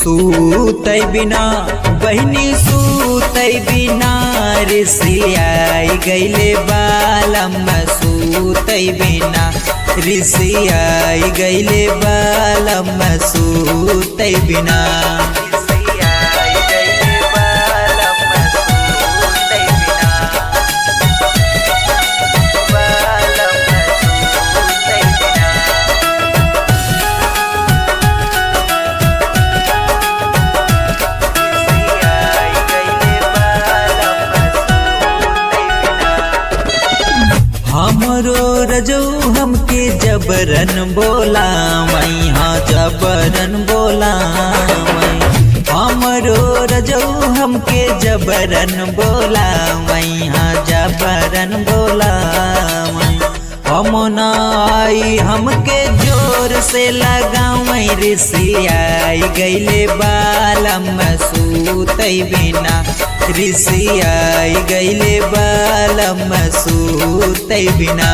सूतै बिना बहिनी सूतै बिना ऋषियाई गैले बालम सूतै बिना ऋषियाई गैले बालम सूतै बिना हमरो रजो हमके जबरन बोला हाँ जबरन बोला हमरो रजो हमके जबरन बोला हाँ जबरन बोला हम ना आई हमके जोर से लगावई ऋषियाई गैले बालम सूतै बिना ऋषियाई गैले बालम सूतै बिना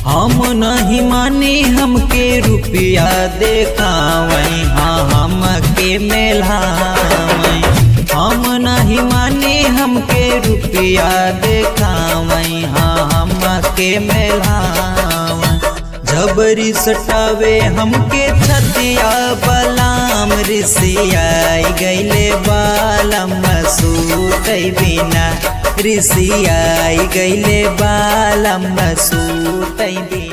हम नहीं मानी हमके रुपया देखावई हाँ हमके मेलावई हम नहीं मानी हमके रुपया देखावई हाँ हमके मेलावई जबरी सटावे हमके छतिया बलाम ऋषियाई गैले बालम सूतै बिना ऋषियाई गैले बालम सूतै बिना।